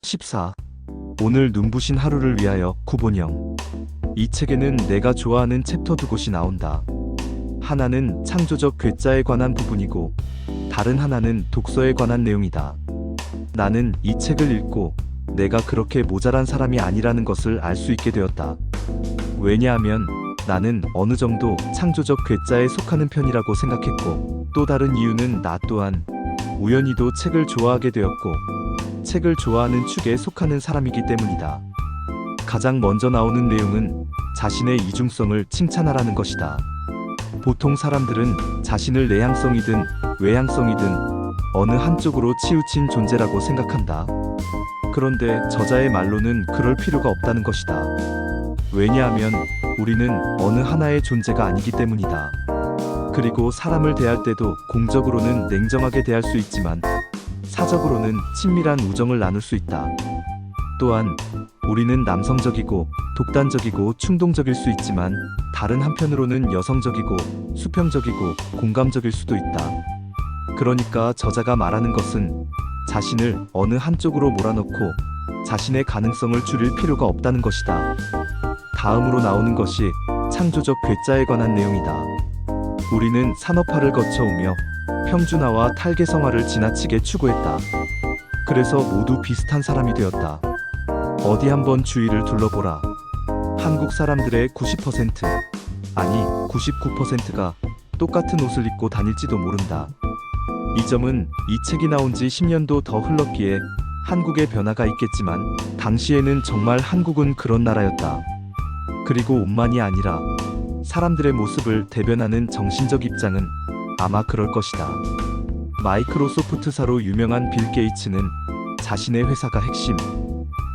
14. 오늘 눈부신 하루를 위하여 구본영. 이 책에는 내가 좋아하는 챕터 두 곳이 나온다. 하나는 창조적 괴짜에 관한 부분이고 다른 하나는 독서에 관한 내용이다. 나는 이 책을 읽고 내가 그렇게 모자란 사람이 아니라는 것을 알 수 있게 되었다. 왜냐하면 나는 어느 정도 창조적 괴짜에 속하는 편이라고 생각했고, 또 다른 이유는 나 또한 우연히도 책을 좋아하게 되었고 책을 좋아하는 축에 속하는 사람이기 때문이다. 가장 먼저 나오는 내용은 자신의 이중성을 칭찬하라는 것이다. 보통 사람들은 자신을 내향성이든 외향성이든 어느 한쪽으로 치우친 존재라고 생각한다. 그런데 저자의 말로는 그럴 필요가 없다는 것이다. 왜냐하면 우리는 어느 하나의 존재가 아니기 때문이다. 그리고 사람을 대할 때도 공적으로는 냉정하게 대할 수 있지만 사적으로는 친밀한 우정을 나눌 수 있다. 또한 우리는 남성적이고 독단적이고 충동적일 수 있지만 다른 한편으로는 여성적이고 수평적이고 공감적일 수도 있다. 그러니까 저자가 말하는 것은 자신을 어느 한쪽으로 몰아넣고 자신의 가능성을 줄일 필요가 없다는 것이다. 다음으로 나오는 것이 창조적 괴짜에 관한 내용이다. 우리는 산업화를 거쳐오며 평준화와 탈계성화를 지나치게 추구했다. 그래서 모두 비슷한 사람이 되었다. 어디 한번 주위를 둘러보라. 한국 사람들의 90%, 아니 99%가 똑같은 옷을 입고 다닐지도 모른다. 이 점은 이 책이 나온 지 10년도 더 흘렀기에 한국의 변화가 있겠지만 당시에는 정말 한국은 그런 나라였다. 그리고 옷만이 아니라 사람들의 모습을 대변하는 정신적 입장은 아마 그럴 것이다. 마이크로소프트사로 유명한 빌 게이츠는 자신의 회사가 핵심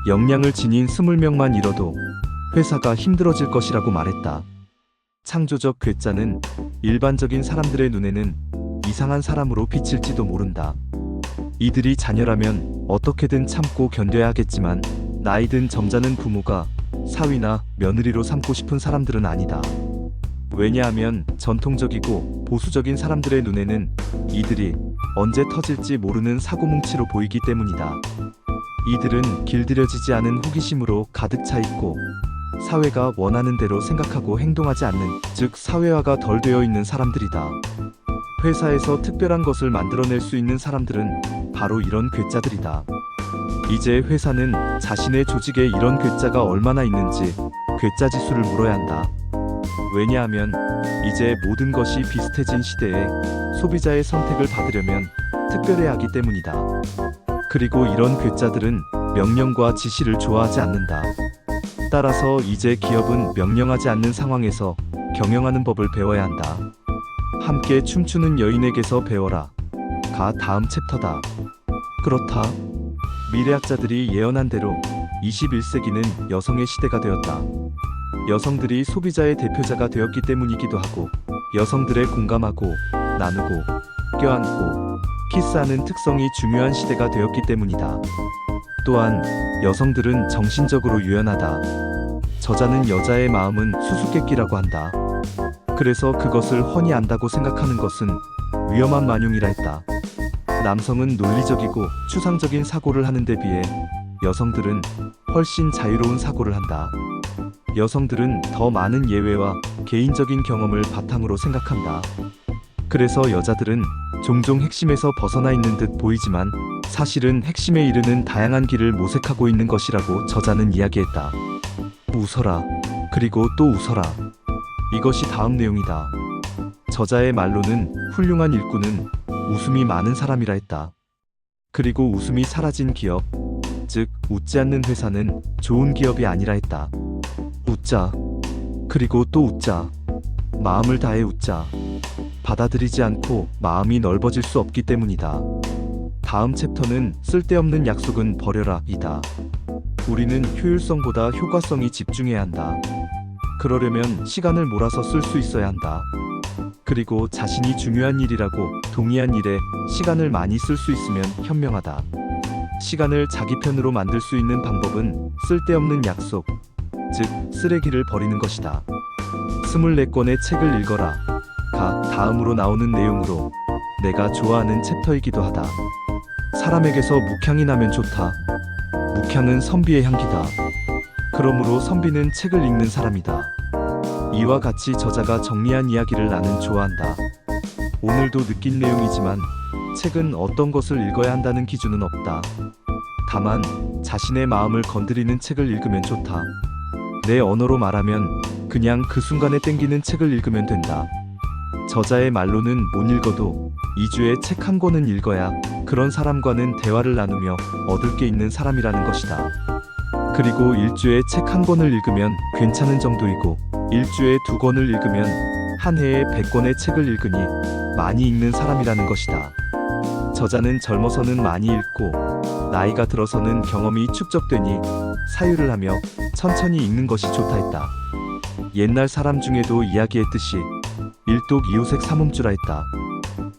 역량을 지닌 20명만 잃어도 회사가 힘들어질 것이라고 말했다. 창조적 괴짜는 일반적인 사람들의 눈에는 이상한 사람으로 비칠지도 모른다. 이들이 자녀라면 어떻게든 참고 견뎌야 하겠지만 나이 든 점잖은 부모가 사위나 며느리로 삼고 싶은 사람들은 아니다. 왜냐하면 전통적이고 보수적인 사람들의 눈에는 이들이 언제 터질지 모르는 사고뭉치로 보이기 때문이다. 이들은 길들여지지 않은 호기심으로 가득 차 있고 사회가 원하는 대로 생각하고 행동하지 않는, 즉 사회화가 덜 되어 있는 사람들이다. 회사에서 특별한 것을 만들어낼 수 있는 사람들은 바로 이런 괴짜들이다. 이제 회사는 자신의 조직에 이런 괴짜가 얼마나 있는지 괴짜 지수를 물어야 한다. 왜냐하면 이제 모든 것이 비슷해진 시대에 소비자의 선택을 받으려면 특별해야 하기 때문이다. 그리고 이런 괴짜들은 명령과 지시를 좋아하지 않는다. 따라서 이제 기업은 명령하지 않는 상황에서 경영하는 법을 배워야 한다. 함께 춤추는 여인에게서 배워라. 가 다음 챕터다. 그렇다. 미래학자들이 예언한 대로 21세기는 여성의 시대가 되었다. 여성들이 소비자의 대표자가 되었기 때문이기도 하고 여성들의 공감하고 나누고 껴안고 키스하는 특성이 중요한 시대가 되었기 때문이다. 또한 여성들은 정신적으로 유연하다. 저자는 여자의 마음은 수수께끼라고 한다. 그래서 그것을 훤히 안다고 생각하는 것은 위험한 만용이라 했다. 남성은 논리적이고 추상적인 사고를 하는 데 비해 여성들은 훨씬 자유로운 사고를 한다. 여성들은 더 많은 예외와 개인적인 경험을 바탕으로 생각한다. 그래서 여자들은 종종 핵심에서 벗어나 있는 듯 보이지만 사실은 핵심에 이르는 다양한 길을 모색하고 있는 것이라고 저자는 이야기했다. 웃어라. 그리고 또 웃어라. 이것이 다음 내용이다. 저자의 말로는 훌륭한 일꾼은 웃음이 많은 사람이라 했다. 그리고 웃음이 사라진 기업, 즉 웃지 않는 회사는 좋은 기업이 아니라 했다. 웃자. 그리고 또 웃자. 마음을 다해 웃자. 받아들이지 않고 마음이 넓어질 수 없기 때문이다. 다음 챕터는 쓸데없는 약속은 버려라 이다. 우리는 효율성보다 효과성이 집중해야 한다. 그러려면 시간을 몰아서 쓸 수 있어야 한다. 그리고 자신이 중요한 일이라고 동의한 일에 시간을 많이 쓸 수 있으면 현명하다. 시간을 자기 편으로 만들 수 있는 방법은 쓸데없는 약속, 즉 쓰레기를 버리는 것이다. 24권의 책을 읽어라. 가 다음으로 나오는 내용으로 내가 좋아하는 챕터이기도 하다. 사람에게서 묵향이 나면 좋다. 묵향은 선비의 향기다. 그러므로 선비는 책을 읽는 사람이다. 이와 같이 저자가 정리한 이야기를 나는 좋아한다. 오늘도 느낀 내용이지만 책은 어떤 것을 읽어야 한다는 기준은 없다. 다만 자신의 마음을 건드리는 책을 읽으면 좋다. 내 언어로 말하면 그냥 그 순간에 땡기는 책을 읽으면 된다. 저자의 말로는 못 읽어도 2주에 책 한 권은 읽어야 그런 사람과는 대화를 나누며 얻을 게 있는 사람이라는 것이다. 그리고 1주에 책 한 권을 읽으면 괜찮은 정도이고 1주에 2권을 읽으면 한 해에 100권의 책을 읽으니 많이 읽는 사람이라는 것이다. 저자는 젊어서는 많이 읽고 나이가 들어서는 경험이 축적되니 사유를 하며 천천히 읽는 것이 좋다 했다. 옛날 사람 중에도 이야기했듯이 일독 이호색 삼음주라 했다.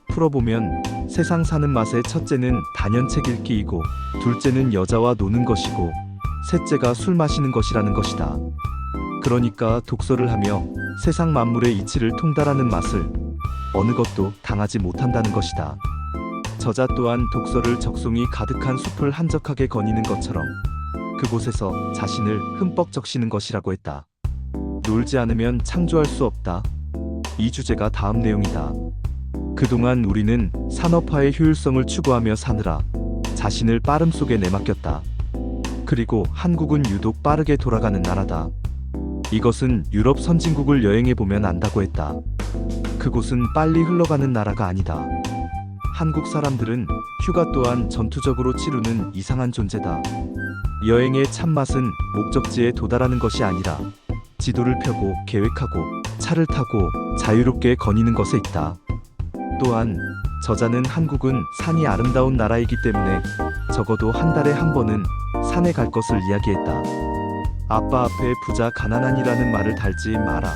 풀어보면 세상 사는 맛의 첫째는 단연책 읽기이고 둘째는 여자와 노는 것이고 셋째가 술 마시는 것이라는 것이다. 그러니까 독서를 하며 세상 만물의 이치를 통달하는 맛을 어느 것도 당하지 못한다는 것이다. 저자 또한 독서를 적송이 가득한 숲을 한적하게 거니는 것처럼 그곳에서 자신을 흠뻑 적시는 것이라고 했다. 놀지 않으면 창조할 수 없다. 이 주제가 다음 내용이다. 그동안 우리는 산업화의 효율성을 추구하며 사느라 자신을 빠름 속에 내맡겼다. 그리고 한국은 유독 빠르게 돌아가는 나라다. 이것은 유럽 선진국을 여행해보면 안다고 했다. 그곳은 빨리 흘러가는 나라가 아니다. 한국 사람들은 휴가 또한 전투적으로 치르는 이상한 존재다. 여행의 참맛은 목적지에 도달하는 것이 아니라 지도를 펴고 계획하고 차를 타고 자유롭게 거니는 것에 있다. 또한 저자는 한국은 산이 아름다운 나라이기 때문에 적어도 한 달에 한 번은 산에 갈 것을 이야기했다. 아빠 앞에 부자 가난한이라는 말을 달지 마라.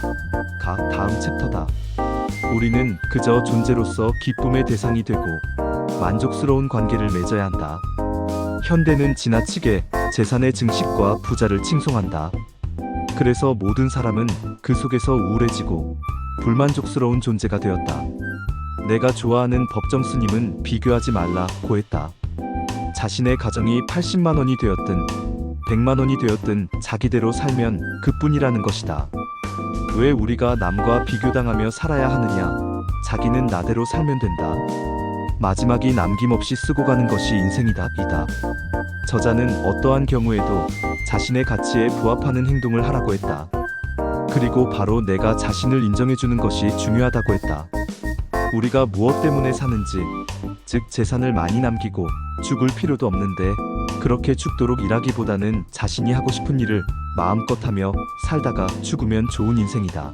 가 다음 챕터다. 우리는 그저 존재로서 기쁨의 대상이 되고 만족스러운 관계를 맺어야 한다. 현대는 지나치게 재산의 증식과 부자를 칭송한다. 그래서 모든 사람은 그 속에서 우울해지고 불만족스러운 존재가 되었다. 내가 좋아하는 법정 스님은 비교하지 말라고 했다. 자신의 가정이 80만 원이 되었든 100만 원이 되었든 자기대로 살면 그뿐이라는 것이다. 왜 우리가 남과 비교당하며 살아야 하느냐? 자기는 나대로 살면 된다. 마지막이 남김없이 쓰고 가는 것이 인생이다. 저자는 어떠한 경우에도 자신의 가치에 부합하는 행동을 하라고 했다. 그리고 바로 내가 자신을 인정해주는 것이 중요하다고 했다. 우리가 무엇 때문에 사는지, 즉 재산을 많이 남기고 죽을 필요도 없는데 그렇게 죽도록 일하기보다는 자신이 하고 싶은 일을 마음껏 하며 살다가 죽으면 좋은 인생이다.